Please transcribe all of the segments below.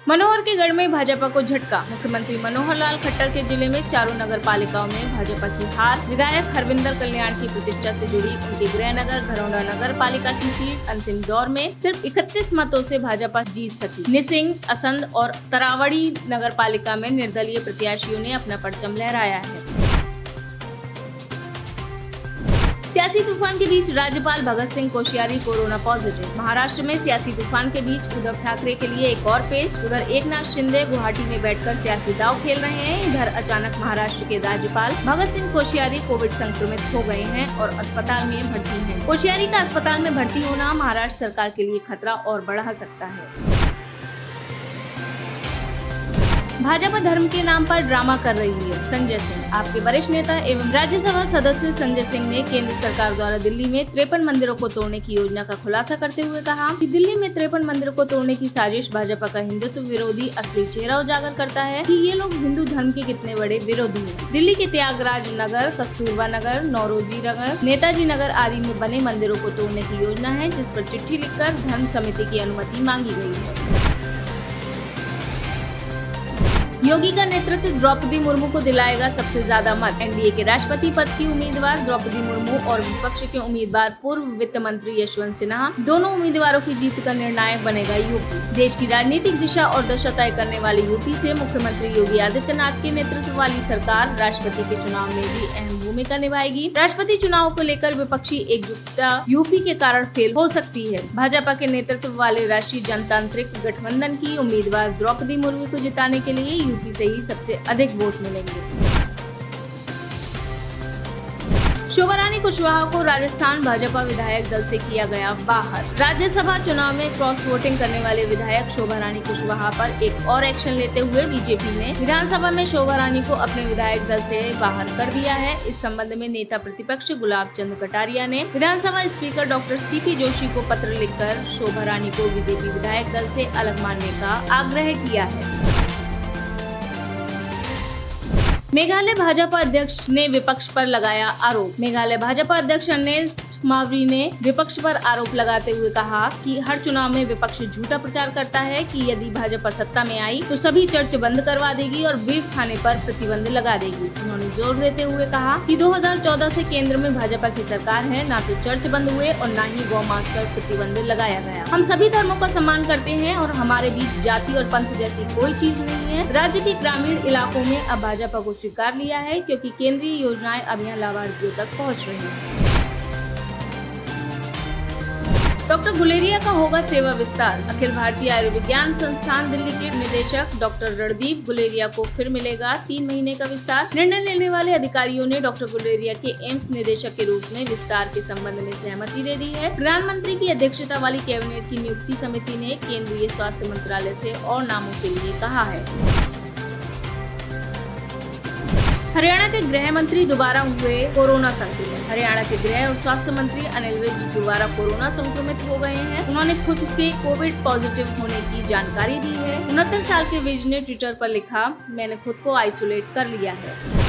मनोहर के गढ़ में भाजपा को झटका। मुख्यमंत्री मनोहर लाल खट्टर के जिले में चारों नगर पालिकाओं में भाजपा की हार। विधायक हरविंदर कल्याण की प्रतिष्ठा से जुड़ी उनके गृह नगर घरौंडा नगर पालिका की सीट अंतिम दौर में सिर्फ 31 मतों से भाजपा जीत सकी। निसिंग, असंध और तरावड़ी नगर पालिका में निर्दलीय प्रत्याशियों ने अपना परचम लहराया है। सियासी तूफान के बीच राज्यपाल भगत सिंह कोश्यारी कोरोना पॉजिटिव। महाराष्ट्र में सियासी तूफान के बीच उद्धव ठाकरे के लिए एक और पेच। उधर एकनाथ शिंदे गुवाहाटी में बैठकर सियासी दांव खेल रहे हैं। इधर अचानक महाराष्ट्र के राज्यपाल भगत सिंह कोश्यारी कोविड संक्रमित हो गए हैं और अस्पताल में भर्ती हैं। कोश्यारी का अस्पताल में भर्ती होना महाराष्ट्र सरकार के लिए खतरा और बढ़ा सकता है। भाजपा धर्म के नाम पर ड्रामा कर रही है। संजय सिंह। आपके वरिष्ठ नेता एवं राज्यसभा सदस्य संजय सिंह ने केंद्र सरकार द्वारा दिल्ली में 53 मंदिरों को तोड़ने की योजना का खुलासा करते हुए कहा कि दिल्ली में 53 मंदिरों को तोड़ने की साजिश भाजपा का हिंदुत्व विरोधी असली चेहरा उजागर करता है कि ये लोग हिंदू धर्म के कितने बड़े विरोधी हैं। दिल्ली के त्यागराज नगर, कस्तूरबा नगर, नौरोजी नगर, नेताजी नगर आदि में बने मंदिरों को तोड़ने की योजना है, जिस पर चिट्ठी लिखकर धर्म समिति की अनुमति मांगी गई है। योगी का नेतृत्व द्रौपदी मुर्मू को दिलाएगा सबसे ज्यादा मत। एनडीए के राष्ट्रपति पद की उम्मीदवार द्रौपदी मुर्मू और विपक्ष के उम्मीदवार पूर्व वित्त मंत्री यशवंत सिन्हा, दोनों उम्मीदवारों की जीत का निर्णायक बनेगा यूपी। देश की राजनीतिक दिशा और दशा तय करने वाले यूपी से मुख्यमंत्री योगी आदित्यनाथ के नेतृत्व वाली सरकार राष्ट्रपति के चुनाव में भी अहम भूमिका निभाएगी। राष्ट्रपति चुनाव को लेकर विपक्षी एकजुटता यूपी के कारण फेल हो सकती है। भाजपा के नेतृत्व वाले राष्ट्रीय जनतांत्रिक गठबंधन की उम्मीदवार द्रौपदी मुर्मू को जिताने के लिए यूपी से ही सबसे अधिक वोट मिलेंगे। शोभा रानी कुशवाहा को राजस्थान भाजपा विधायक दल से किया गया बाहर। राज्यसभा चुनाव में क्रॉस वोटिंग करने वाले विधायक शोभा रानी कुशवाहा पर एक और एक्शन लेते हुए बीजेपी ने विधानसभा में शोभा रानी को अपने विधायक दल से बाहर कर दिया है। इस संबंध में नेता प्रतिपक्ष गुलाब चंद कटारिया ने विधानसभा स्पीकर डॉक्टर सीपी जोशी को पत्र लिखकर शोभा रानी को बीजेपी विधायक दल से अलग मानने का आग्रह किया है। मेघालय भाजपा अध्यक्ष ने विपक्ष पर लगाया आरोप। मेघालय भाजपा अध्यक्ष अर्नेस्ट मावरी ने विपक्ष पर आरोप लगाते हुए कहा कि हर चुनाव में विपक्ष झूठा प्रचार करता है कि यदि भाजपा सत्ता में आई तो सभी चर्च बंद करवा देगी और बीफ खाने पर प्रतिबंध लगा देगी। उन्होंने जोर देते हुए कहा कि 2014 से केंद्र में भाजपा की सरकार है, ना तो चर्च बंद हुए और न ही गौ मांस पर प्रतिबंध लगाया गया। हम सभी धर्मों का सम्मान करते हैं और हमारे बीच जाति और पंथ जैसी कोई चीज नहीं है। राज्य के ग्रामीण इलाकों में अब भाजपा को स्वीकार लिया है क्योंकि केंद्रीय योजनाएं अब यहाँ लाभार्थियों तक पहुँच रही हैं। डॉक्टर गुलेरिया का होगा सेवा विस्तार। अखिल भारतीय आयुर्विज्ञान संस्थान दिल्ली के निदेशक डॉक्टर रणदीप गुलेरिया को फिर मिलेगा 3 महीने का विस्तार। निर्णय लेने वाले अधिकारियों ने डॉक्टर गुलेरिया के एम्स निदेशक के रूप में विस्तार के संबंध में सहमति दे दी है। प्रधानमंत्री की अध्यक्षता वाली कैबिनेट की नियुक्ति समिति ने केंद्रीय स्वास्थ्य मंत्रालय से और नामों के लिए कहा है। हरियाणा के गृह मंत्री दोबारा हुए कोरोना संक्रमित। हरियाणा के गृह और स्वास्थ्य मंत्री अनिल विज दोबारा कोरोना संक्रमित हो गए हैं। उन्होंने खुद के कोविड पॉजिटिव होने की जानकारी दी है। 69 साल के विज ने ट्विटर पर लिखा, मैंने खुद को आइसोलेट कर लिया है।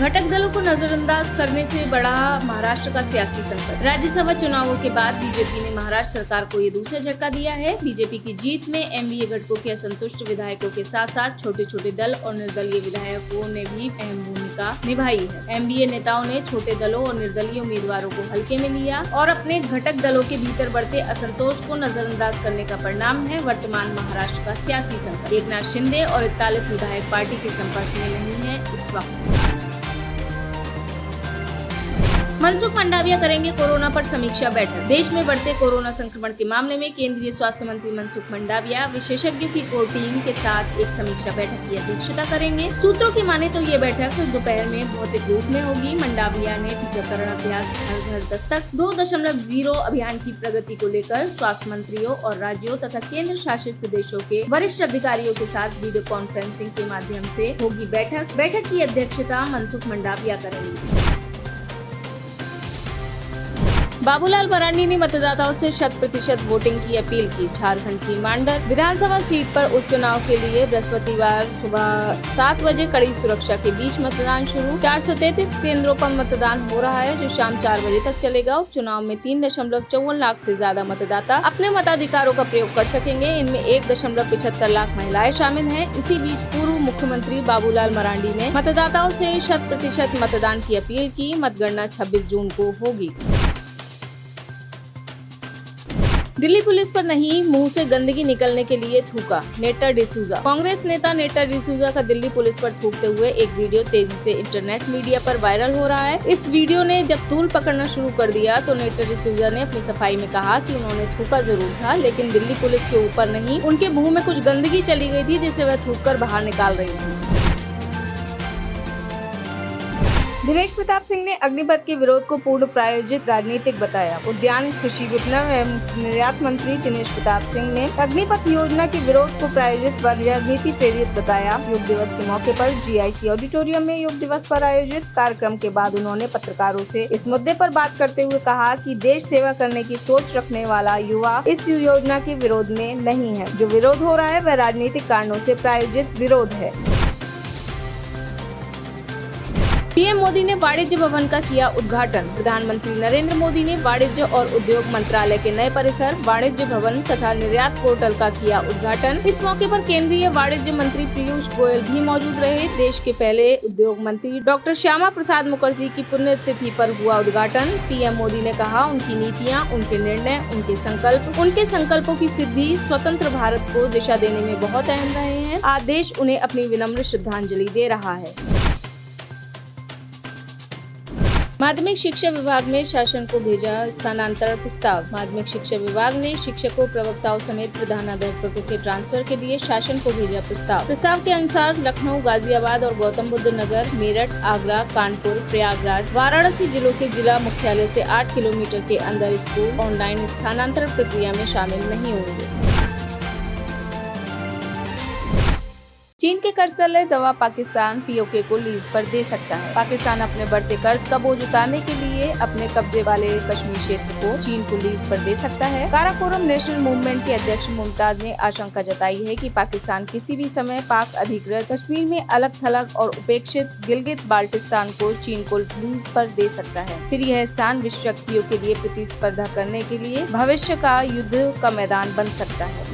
घटक दलों को नजरअंदाज करने से बढ़ा महाराष्ट्र का सियासी संकट। राज्यसभा चुनावों के बाद बीजेपी ने महाराष्ट्र सरकार को ये दूसरा झटका दिया है। बीजेपी की जीत में एमबीए घटकों के असंतुष्ट विधायकों के साथ साथ छोटे छोटे दल और निर्दलीय विधायकों ने भी अहम भूमिका निभाई है। एमबीए नेताओं ने छोटे दलों और निर्दलीय उम्मीदवारों को हल्के में लिया और अपने घटक दलों के भीतर बढ़ते असंतोष को नजरअंदाज करने का परिणाम है वर्तमान महाराष्ट्र का सियासी संकट। एकनाथ शिंदे और 41 विधायक पार्टी के संपर्क में नहीं है इस वक्त। मनसुख मंडाविया करेंगे कोरोना पर समीक्षा बैठक। देश में बढ़ते कोरोना संक्रमण के मामले में केंद्रीय स्वास्थ्य मंत्री मनसुख मंडाविया विशेषज्ञों की कोर टीम के साथ एक समीक्षा बैठक की अध्यक्षता करेंगे। सूत्रों की माने तो ये बैठक दोपहर में भौतिक रूप में होगी। मंडाविया ने टीकाकरण अभ्यास हर घर दस्तक 2.0 अभियान की प्रगति को लेकर स्वास्थ्य मंत्रियों और राज्यों तथा केंद्र शासित प्रदेशों के वरिष्ठ अधिकारियों के साथ वीडियो कॉन्फ्रेंसिंग के माध्यम से होगी बैठक। बैठक की अध्यक्षता मनसुख मंडाविया करेंगे। बाबूलाल मरांडी ने मतदाताओं से 100% वोटिंग की अपील की। झारखंड की मांडर विधानसभा सीट पर उपचुनाव के लिए बृहस्पतिवार सुबह 7 बजे कड़ी सुरक्षा के बीच मतदान शुरू। 433 केंद्रों पर मतदान हो रहा है, जो शाम 4 बजे तक चलेगा। उपचुनाव में 3.54 लाख से ज्यादा मतदाता अपने मताधिकारों का प्रयोग कर सकेंगे। इनमें 1.75 लाख महिलाएं शामिल हैं। इसी बीच पूर्व मुख्यमंत्री बाबूलाल मरांडी ने मतदाताओं से 100% मतदान की अपील की। मतगणना 26 जून को होगी। दिल्ली पुलिस पर नहीं, मुंह से गंदगी निकलने के लिए थूका नेटर डिसूजा। कांग्रेस नेता नेटर डिसूजा का दिल्ली पुलिस पर थूकते हुए एक वीडियो तेजी से इंटरनेट मीडिया पर वायरल हो रहा है। इस वीडियो ने जब तूल पकड़ना शुरू कर दिया तो नेटर डिसूजा ने अपनी सफाई में कहा कि उन्होंने थूका जरूर था, लेकिन दिल्ली पुलिस के ऊपर नहीं, उनके मुंह में कुछ गंदगी चली गई थी जिसे वह थूक कर बाहर निकाल रही थी। दिनेश प्रताप सिंह ने अग्निपथ के विरोध को पूर्ण प्रायोजित राजनीतिक बताया। उद्यान, कृषि विपणन एवं निर्यात मंत्री दिनेश प्रताप सिंह ने अग्निपथ योजना के विरोध को प्रायोजित व राजनीति प्रेरित बताया। योग दिवस के मौके पर GIC ऑडिटोरियम में योग दिवस पर आयोजित कार्यक्रम के बाद उन्होंने पत्रकारों से इस मुद्दे पर बात करते हुए कहा कि देश सेवा करने की सोच रखने वाला युवा इस योजना के विरोध में नहीं है। जो विरोध हो रहा है वह राजनीतिक कारणों से प्रायोजित विरोध है। पीएम मोदी ने वाणिज्य भवन का किया उद्घाटन। प्रधानमंत्री नरेंद्र मोदी ने वाणिज्य और उद्योग मंत्रालय के नए परिसर, वाणिज्य भवन तथा निर्यात पोर्टल का किया उद्घाटन। इस मौके पर केंद्रीय वाणिज्य मंत्री पीयूष गोयल भी मौजूद रहे। देश के पहले उद्योग मंत्री डॉक्टर श्यामा प्रसाद मुखर्जी की पुण्यतिथि पर हुआ उद्घाटन। पीएम मोदी ने कहा, उनकी नीतियाँ, उनके निर्णय, उनके संकल्पों की सिद्धि स्वतंत्र भारत को दिशा देने में बहुत अहम रहे हैं। आज देश उन्हें अपनी विनम्र श्रद्धांजलि दे रहा है। माध्यमिक शिक्षा विभाग ने शासन को भेजा स्थानांतरण प्रस्ताव। माध्यमिक शिक्षा विभाग ने शिक्षकों, प्रवक्ताओं समेत प्रधानाध्यापकों के ट्रांसफर के लिए शासन को भेजा प्रस्ताव। प्रस्ताव के अनुसार लखनऊ, गाजियाबाद और गौतम बुद्ध नगर, मेरठ, आगरा, कानपुर, प्रयागराज, वाराणसी जिलों के जिला मुख्यालय से 8 किलोमीटर के अंदर स्कूल ऑनलाइन स्थानांतरण प्रक्रिया में शामिल नहीं होंगे। चीन के कर्ज तले दबा पाकिस्तान POK को लीज पर दे सकता है। पाकिस्तान अपने बढ़ते कर्ज का बोझ उतारने के लिए अपने कब्जे वाले कश्मीर क्षेत्र को चीन को लीज पर दे सकता है। काराकोरम नेशनल मूवमेंट के अध्यक्ष मुमताज ने आशंका जताई है कि पाकिस्तान किसी भी समय पाक अधिकृत कश्मीर में अलग थलग और उपेक्षित गिलगित बाल्टिस्तान को चीन को लीज पर दे सकता है। फिर यह स्थान विश्व शक्तियों के लिए प्रतिस्पर्धा करने के लिए भविष्य का युद्ध का मैदान बन सकता है।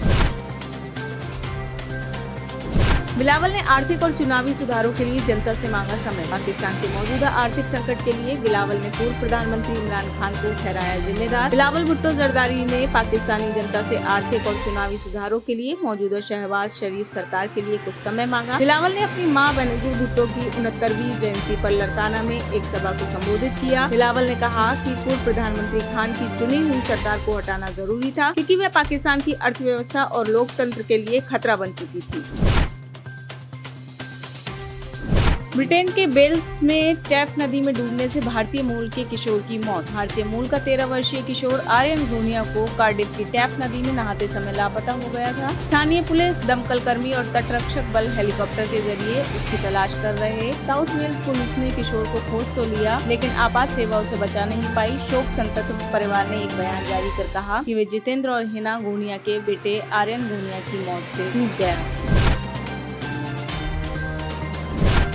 बिलावल ने आर्थिक और चुनावी सुधारों के लिए जनता से मांगा समय। पाकिस्तान के मौजूदा आर्थिक संकट के लिए बिलावल ने पूर्व प्रधानमंत्री इमरान खान को ठहराया जिम्मेदार। बिलावल भुट्टो जरदारी ने पाकिस्तानी जनता से आर्थिक और चुनावी सुधारों के लिए मौजूदा शहबाज शरीफ सरकार के लिए कुछ समय मांगा। बिलावल ने अपनी मां बेनजीर भुट्टो की 69वीं जयंती पर लड़काना में एक सभा को संबोधित किया। बिलावल ने कहा कि पूर्व प्रधानमंत्री खान की चुनी हुई सरकार को हटाना जरूरी था, क्योंकि वह पाकिस्तान की अर्थव्यवस्था और लोकतंत्र के लिए खतरा बन चुकी थी। ब्रिटेन के वेल्स में टैफ नदी में डूबने से भारतीय मूल के किशोर की मौत। भारतीय मूल का 13 वर्षीय किशोर आर्यन घोनिया को कार्डिफ की टैफ नदी में नहाते समय लापता हो गया था। स्थानीय पुलिस, दमकल कर्मी और तटरक्षक बल हेलीकॉप्टर के जरिए उसकी तलाश कर रहे। साउथ वेल्स पुलिस ने किशोर को खोज तो लिया, लेकिन आपात सेवा उसे बचा नहीं पाई। शोक संतप्त परिवार ने एक बयान जारी कर कहा कि वे जितेंद्र और हिना घोनिया के बेटे आर्यन घोनिया की मौत से टूट गया।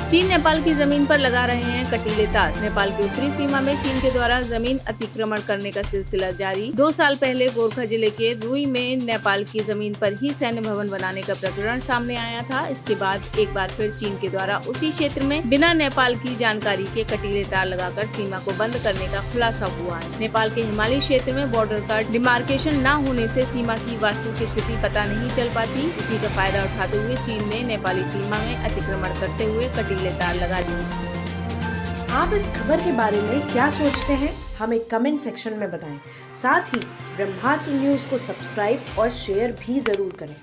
चीन नेपाल की जमीन पर लगा रहे हैं कटीले तार। नेपाल की उत्तरी सीमा में चीन के द्वारा जमीन अतिक्रमण करने का सिलसिला जारी। 2 साल पहले गोरखा जिले के रुई में नेपाल की जमीन पर ही सैन्य भवन बनाने का प्रकरण सामने आया था। इसके बाद एक बार फिर चीन के द्वारा उसी क्षेत्र में बिना नेपाल की जानकारी के कटीले तार लगाकर सीमा को बंद करने का खुलासा हुआ है। नेपाल के हिमालयी क्षेत्र में बॉर्डर का डिमार्केशन न होने से सीमा की वास्तविक स्थिति पता नहीं चल पाती। इसी का फायदा उठाते हुए चीन ने नेपाली सीमा में अतिक्रमण करते हुए कटीले तार लगा दिए। आप इस खबर के बारे में क्या सोचते हैं, हमें कमेंट सेक्शन में बताएं। साथ ही ब्रह्मास्त्र न्यूज को सब्सक्राइब और शेयर भी जरूर करें।